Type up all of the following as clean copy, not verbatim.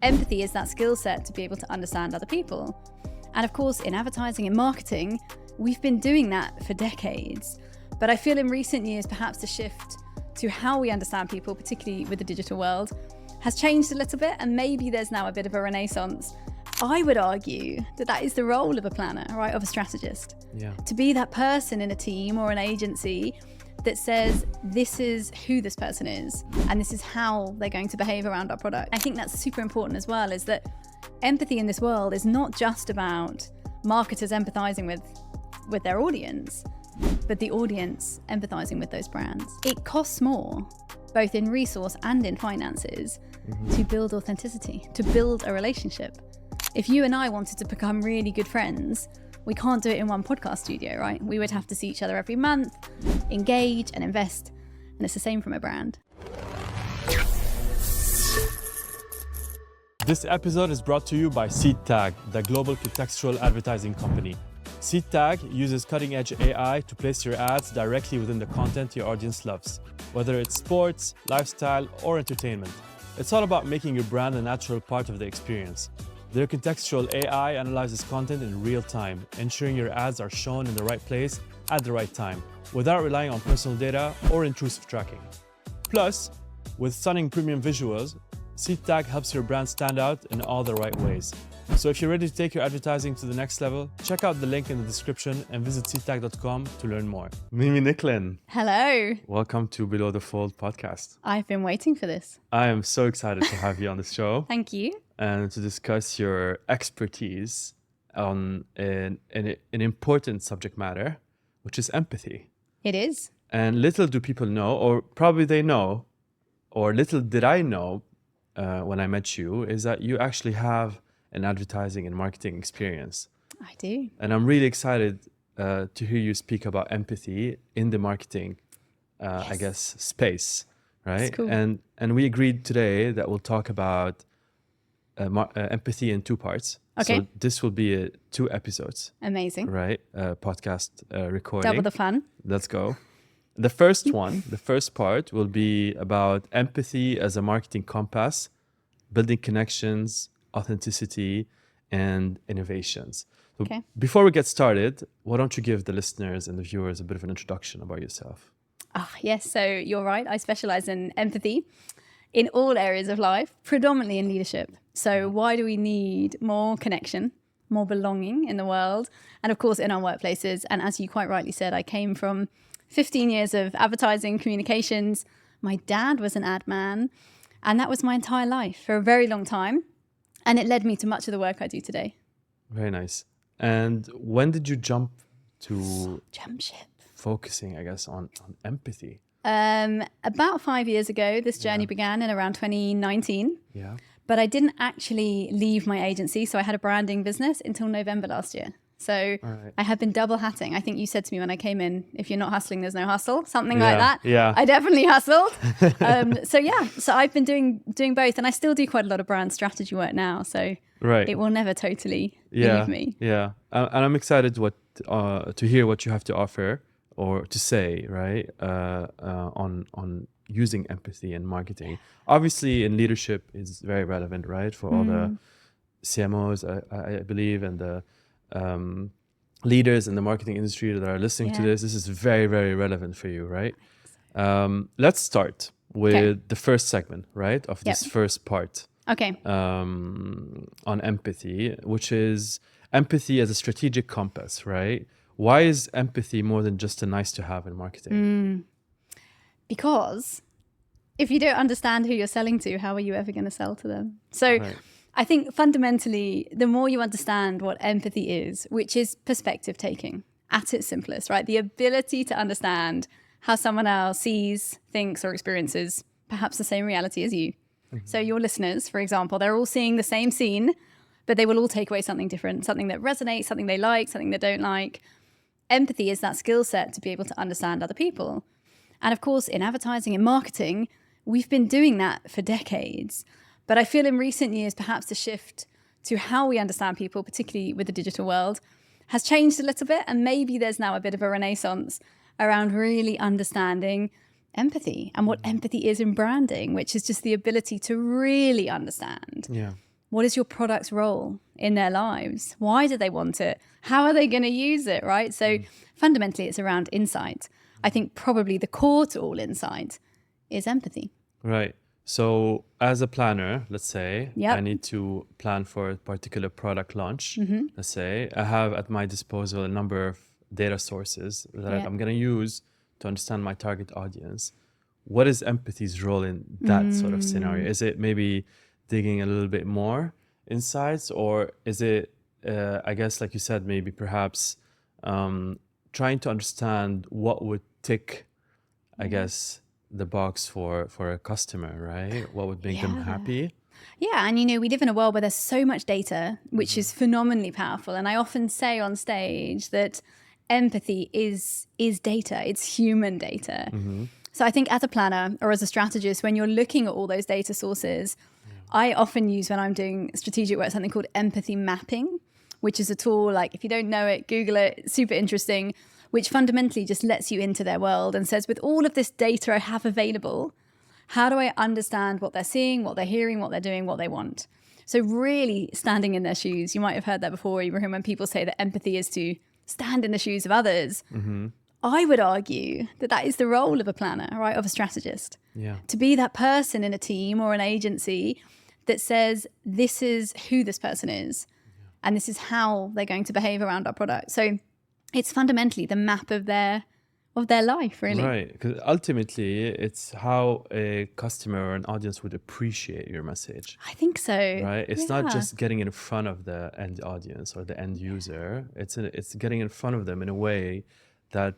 Empathy is that skill set to be able to understand other people. And of course, in advertising and marketing, we've been doing that for decades. But I feel in recent years, perhaps the shift to how we understand people, particularly with the digital world, has changed a little bit. And maybe there's now a bit of a renaissance. I would argue that that is the role of a planner, right? Of a strategist. Yeah. To be that person in a team or an agency that says, this is who this person is, and this is how they're going to behave around our product. I think that's super important as well, is that empathy in this world is not just about marketers empathizing with their audience, but the audience empathizing with those brands. It costs more, both in resource and in finances, to build authenticity, to build a relationship. If you and I wanted to become really good friends, we can't do it in one podcast studio, right? We would have to see each other every month, engage and invest. And it's the same from a brand. This episode is brought to you by SeedTag, the global contextual advertising company. SeedTag uses cutting-edge AI to place your ads directly within the content your audience loves, whether it's sports, lifestyle, or entertainment. It's all about making your brand a natural part of the experience. Their contextual AI analyzes content in real time, ensuring your ads are shown in the right place at the right time, without relying on personal data or intrusive tracking. Plus, with stunning premium visuals, SeedTag helps your brand stand out in all the right ways. So if you're ready to take your advertising to the next level, check out the link in the description and visit seedtag.com to learn more. Mimi Nicklin. Hello. Welcome to Below the Fold podcast. I've been waiting for this. I am so excited to have you on the show. Thank you. And to discuss your expertise on an important subject matter, which is empathy. It is. And little do people know, or probably they know, or little did I know when I met you, is that you actually have an advertising and marketing experience. I do. And I'm really excited to hear you speak about empathy in the marketing, I guess, space, right? That's cool. And we agreed today that we'll talk about empathy in two parts. Okay. So this will be 2 episodes. Amazing. Right? Podcast recording. Double the fun. Let's go. The first one, the first part will be about empathy as a marketing compass, building connections, authenticity, and innovations. So Okay. Before we get started, why don't you give the listeners and the viewers a bit of an introduction about yourself? Yes, so you're right. I specialize in empathy in all areas of life, predominantly in leadership. So why do we need more connection, more belonging in the world? And of course, in our workplaces. And as you quite rightly said, I came from 15 years of advertising communications. My dad was an ad man, and that was my entire life for a very long time. And it led me to much of the work I do today. Very nice. And when did you jump ship? Focusing, I guess, on empathy? About 5 years ago, this journey began in around 2019. Yeah. But I didn't actually leave my agency. So I had a branding business until November last year. So I have been double hatting. I think you said to me when I came in, if you're not hustling, there's no hustle, something like that. Yeah. I definitely hustled. So I've been doing both, and I still do quite a lot of brand strategy work now. So it will never totally leave me. Yeah. And I'm excited to hear what you have to offer or to say, right, on using empathy in marketing. Obviously, in leadership is very relevant, right, for all the CMOs, I believe, and the leaders in the marketing industry that are listening to this. This is very, very relevant for you, right? Let's start with the first segment, right, of this first part. Okay. On empathy, which is empathy as a strategic compass, right? Why is empathy more than just a nice to have in marketing? Because if you don't understand who you're selling to, how are you ever going to sell to them? So I think fundamentally, the more you understand what empathy is, which is perspective taking at its simplest, right? The ability to understand how someone else sees, thinks, or experiences perhaps the same reality as you. So your listeners, for example, they're all seeing the same scene, but they will all take away something different, something that resonates, something they like, something they don't like. Empathy is that skill set to be able to understand other people. And of course, in advertising and marketing, we've been doing that for decades. But I feel in recent years, perhaps the shift to how we understand people, particularly with the digital world, has changed a little bit. And maybe there's now a bit of a renaissance around really understanding empathy and what empathy is in branding, which is just the ability to really understand what is your product's role in their lives? Why do they want it? How are they going to use it, right? So fundamentally, it's around insight. I think probably the core to all insight is empathy. Right. So as a planner, let's say, Yep. I need to plan for a particular product launch. Let's say I have at my disposal a number of data sources that I'm going to use to understand my target audience. What is empathy's role in that sort of scenario? Is it maybe digging a little bit more insights, or is it, I guess, like you said, maybe perhaps trying to understand what would tick, I guess, the box for a customer, right? What would make them happy? Yeah, and we live in a world where there's so much data, which is phenomenally powerful. And I often say on stage that empathy is data. It's human data. So I think as a planner or as a strategist, when you're looking at all those data sources, I often use, when I'm doing strategic work, something called empathy mapping, which is a tool, like if you don't know it, Google it, super interesting, which fundamentally just lets you into their world and says, with all of this data I have available, how do I understand what they're seeing, what they're hearing, what they're doing, what they want? So really standing in their shoes. You might have heard that before, Ibrahim, when people say that empathy is to stand in the shoes of others. I would argue that that is the role of a planner, right, of a strategist. Yeah. To be that person in a team or an agency that says, this is who this person is, and this is how they're going to behave around our product. So it's fundamentally the map of their life, really. Right, because ultimately it's how a customer or an audience would appreciate your message. I think so. Right, it's not just getting in front of the end audience or the end user. It's getting in front of them in a way that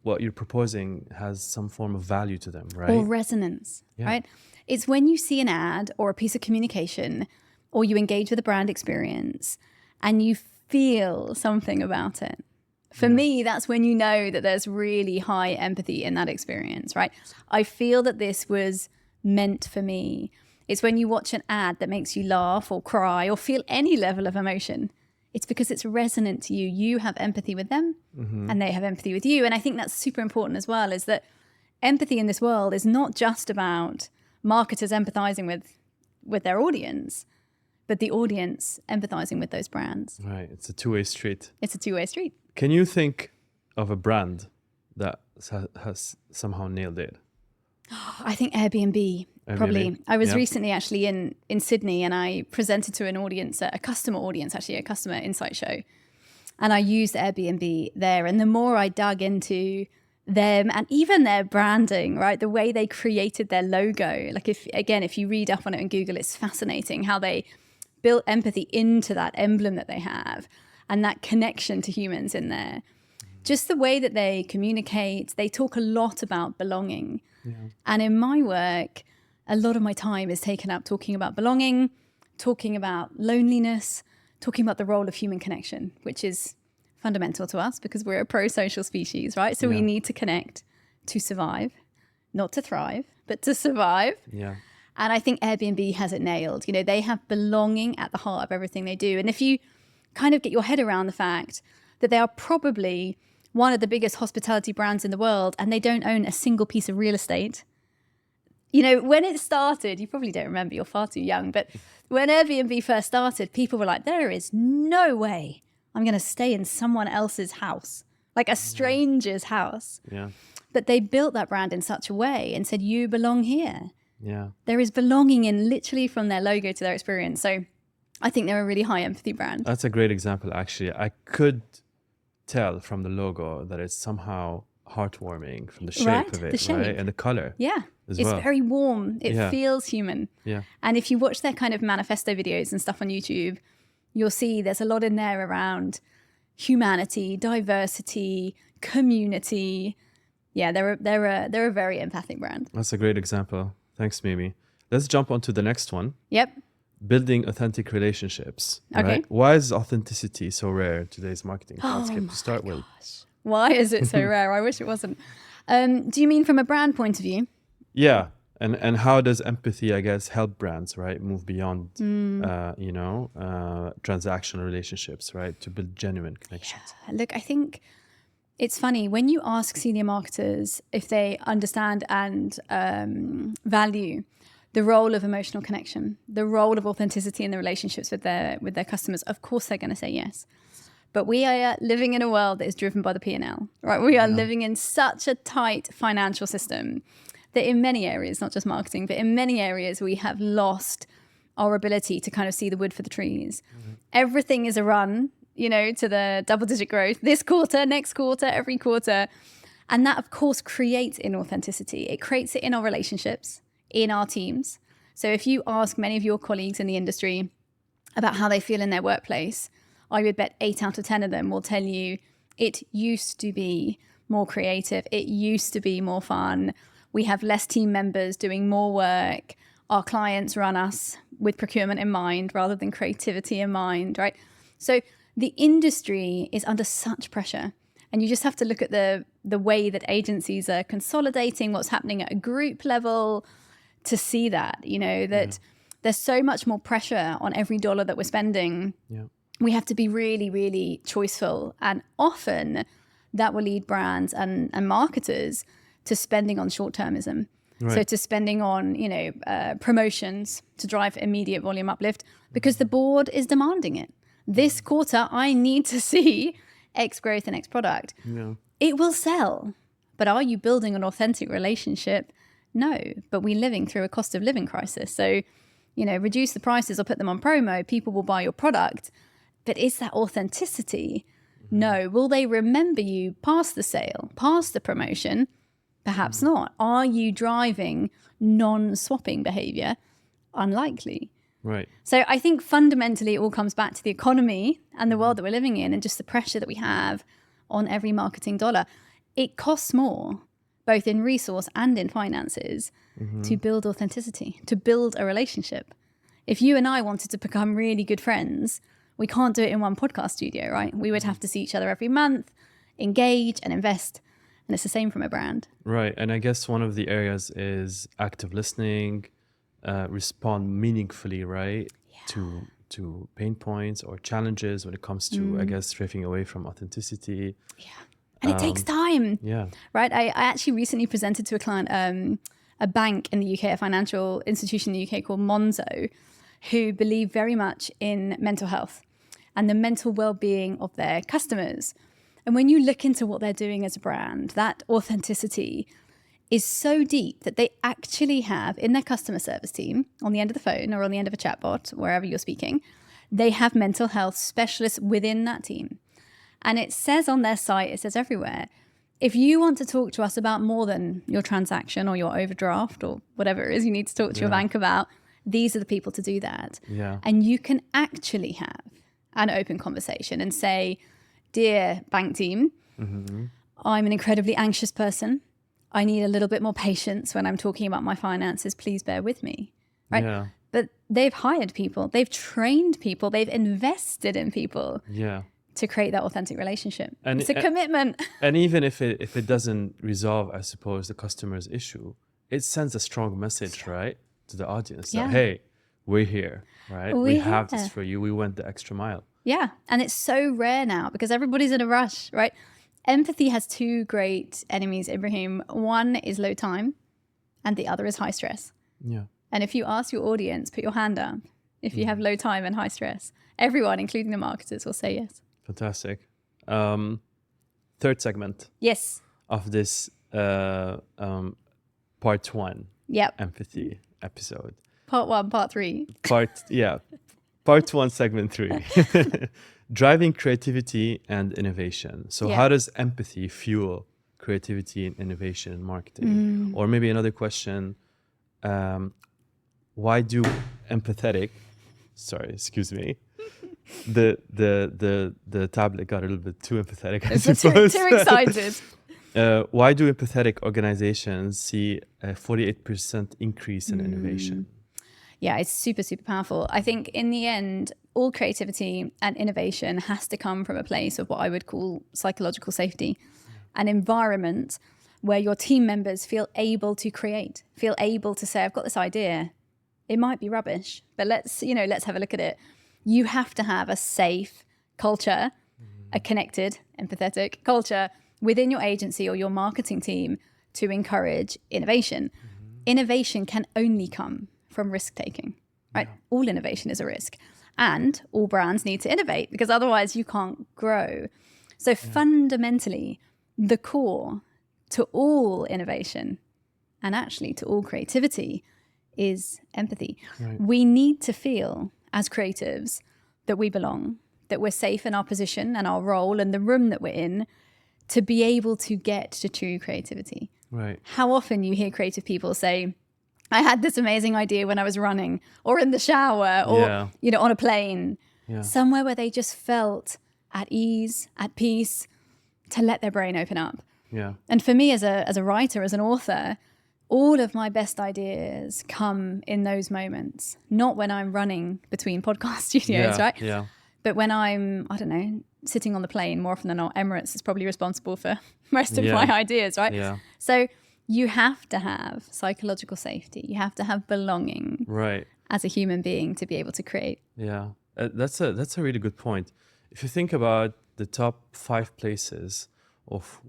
what you're proposing has some form of value to them, right? Or resonance, right? It's when you see an ad or a piece of communication, or you engage with a brand experience and you feel something about it. For me, that's when you know that there's really high empathy in that experience, right? I feel that this was meant for me. It's when you watch an ad that makes you laugh or cry or feel any level of emotion. It's because it's resonant to you. You have empathy with them and they have empathy with you. And I think that's super important as well, is that empathy in this world is not just about marketers empathizing with their audience, but the audience empathizing with those brands. Right, it's a two-way street. It's a two-way street. Can you think of a brand that has somehow nailed it? I think Airbnb. Probably. I was recently actually in Sydney, and I presented to an audience, a customer audience, actually a customer insight show. And I used Airbnb there. And the more I dug into them and even their branding, right? The way they created their logo. Like if you read up on it on Google, it's fascinating how they built empathy into that emblem that they have and that connection to humans in there. Just the way that they communicate, they talk a lot about belonging. And in my work, a lot of my time is taken up talking about belonging, talking about loneliness, talking about the role of human connection, which is fundamental to us because we're a pro-social species, right? So we need to connect to survive, not to thrive, but to survive. Yeah. And I think Airbnb has it nailed. They have belonging at the heart of everything they do. And if you kind of get your head around the fact that they are probably one of the biggest hospitality brands in the world and they don't own a single piece of real estate. When it started, you probably don't remember, you're far too young, but when Airbnb first started, people were like, there is no way I'm going to stay in someone else's house, like a stranger's house. Yeah. But they built that brand in such a way and said, you belong here. Yeah. There is belonging in literally from their logo to their experience. So I think they're a really high empathy brand. That's a great example, actually. I could tell from the logo that it's somehow heartwarming from the shape of it, the shape. right? And the color. Yeah. It's very warm. It feels human. Yeah. And if you watch their kind of manifesto videos and stuff on YouTube, you'll see there's a lot in there around humanity, diversity, community. Yeah, they're a very empathic brand. That's a great example. Thanks, Mimi. Let's jump on to the next one. Yep. Building authentic relationships. Okay. Right? Why is authenticity so rare in today's marketing landscape to start with? Why is it so rare? I wish it wasn't. Do you mean from a brand point of view? Yeah. And how does empathy, I guess, help brands, right, move beyond, transactional relationships, right, to build genuine connections? Yeah. Look, I think it's funny when you ask senior marketers if they understand and value the role of emotional connection, the role of authenticity in the relationships with their customers, of course they're going to say yes. But we are living in a world that is driven by the P&L, right? We are living in such a tight financial system that in many areas, not just marketing, but in many areas, we have lost our ability to kind of see the wood for the trees. Everything is a run, you know, to the double-digit growth this quarter, next quarter, every quarter. And that, of course, creates inauthenticity. It creates it in our relationships, in our teams. So if you ask many of your colleagues in the industry about how they feel in their workplace, I would bet 8 out of 10 of them will tell you it used to be more creative. It used to be more fun. We have less team members doing more work. Our clients run us with procurement in mind rather than creativity in mind, right? So the industry is under such pressure. And you just have to look at the way that agencies are consolidating, what's happening at a group level to see that, you know, that there's so much more pressure on every dollar that we're spending. Yeah. We have to be really, really choiceful. And often that will lead brands and marketers to spending on short-termism. Right. So to spending on, you know, promotions to drive immediate volume uplift because the board is demanding it. This quarter, I need to see X growth and X product. Yeah. It will sell. But are you building an authentic relationship? No. But we're living through a cost of living crisis. So, you know, reduce the prices or put them on promo. People will buy your product. But is that authenticity? No. Will they remember you past the sale, past the promotion? Perhaps not. Are you driving non-swapping behavior? Unlikely. Right. So I think fundamentally it all comes back to the economy and the world that we're living in and just the pressure that we have on every marketing dollar. It costs more, both in resource and in finances, to build authenticity, to build a relationship. If you and I wanted to become really good friends, we can't do it in one podcast studio, right? We would have to see each other every month, engage and invest. And it's the same from a brand. Right. And I guess one of the areas is active listening, respond meaningfully, right? Yeah. To pain points or challenges when it comes to, I guess, drifting away from authenticity. Yeah. And it takes time. Yeah. Right. I actually recently presented to a client, a bank in the UK, a financial institution in the UK called Monzo, who believe very much in mental health and the mental well-being of their customers. And when you look into what they're doing as a brand, that authenticity is so deep that they actually have in their customer service team, on the end of the phone or on the end of a chatbot, wherever you're speaking, they have mental health specialists within that team. And it says on their site, it says everywhere, if you want to talk to us about more than your transaction or your overdraft or whatever it is you need to talk to your bank about, these are the people to do that. Yeah. And you can actually have an open conversation and say, dear bank team, I'm an incredibly anxious person. I need a little bit more patience when I'm talking about my finances. Please bear with me. Right? Yeah. But they've hired people. They've trained people. They've invested in people. Yeah. To create that authentic relationship. And it's a commitment. And even if it doesn't resolve, I suppose, the customer's issue, it sends a strong message, right, to the audience that, hey, we're here, right? We have this for you. We went the extra mile. Yeah. And it's so rare now because everybody's in a rush, right? Empathy has two great enemies, Ibrahim. One is low time and the other is high stress. Yeah. And if you ask your audience, put your hand up. If you have low time and high stress, everyone, including the marketers, will say yes. Fantastic. Third segment. Yes. Of this part one. Yep. Empathy episode. Part one, part three. Part one, segment 3. Driving creativity and innovation. So how does empathy fuel creativity and innovation in marketing? Or maybe another question, why do empathetic, the tablet got a little bit too empathetic, I suppose. Too excited. Why do empathetic organizations see a 48% increase in innovation? Yeah, it's super, super powerful. I think in the end, all creativity and innovation has to come from a place of what I would call psychological safety, an environment where your team members feel able to create, feel able to say, I've got this idea. It might be rubbish, but let's have a look at it. You have to have a safe culture, a connected, empathetic culture within your agency or your marketing team to encourage innovation. Innovation can only come from risk taking, right? Yeah. All innovation is a risk, and all brands need to innovate because otherwise you can't grow. So fundamentally, the core to all innovation and actually to all creativity is empathy. Right. We need to feel as creatives that we belong, that we're safe in our position and our role and the room that we're in to be able to get to true creativity. Right. How often you hear creative people say, I had this amazing idea when I was running or in the shower or, you know, on a plane, somewhere where they just felt at ease, at peace, to let their brain open up. Yeah. And for me as a writer, as an author, all of my best ideas come in those moments, not when I'm running between podcast studios, right? Yeah. But when I'm, I don't know, sitting on the plane, more often than not, Emirates is probably responsible for most of my ideas, right? Yeah. So you have to have psychological safety. You have to have belonging, right, as a human being to be able to create. Yeah, that's a really good point. If you think about the top 5 places of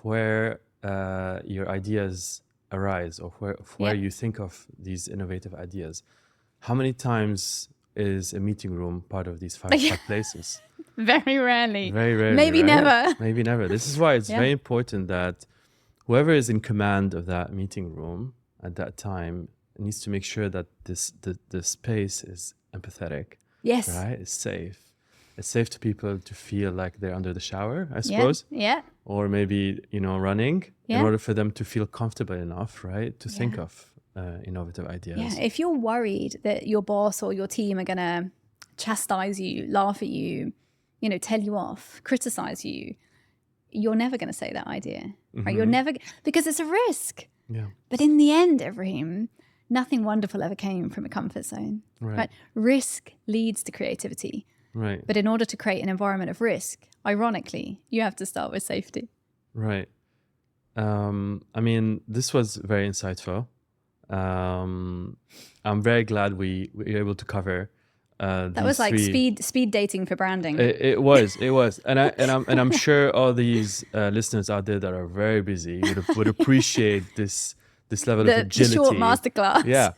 where your ideas arise, or where you think of these innovative ideas, how many times is a meeting room part of these 5 places? Very rarely. Very rarely. Maybe right? Never. Maybe never. This is why it's very important that whoever is in command of that meeting room at that time needs to make sure that the space is empathetic. Yes. Right? It's safe. It's safe to people to feel like they're under the shower, I suppose. Yeah. Or maybe, running in order for them to feel comfortable enough, right? To think of innovative ideas. Yeah. If you're worried that your boss or your team are going to chastise you, laugh at you, tell you off, criticize you, you're never going to say that idea, right? You're never, because it's a risk. Yeah. But in the end, Ibrahim, nothing wonderful ever came from a comfort zone, right? Risk leads to creativity. Right. But in order to create an environment of risk, ironically, you have to start with safety. Right. This was very insightful. I'm very glad we were able to cover that was like speed dating for branding. It was, and I'm sure all these listeners out there that are very busy would appreciate this level of agility. The short masterclass. Yeah.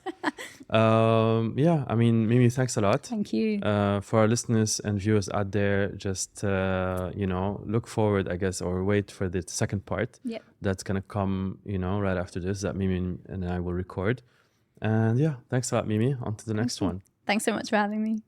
Mimi, thanks a lot. Thank you. For our listeners and viewers out there, just look forward, I guess, or wait for the second part. Yep. That's gonna come, right after this, that Mimi and I will record. And thanks a lot, Mimi. On to the next one. Thanks so much for having me.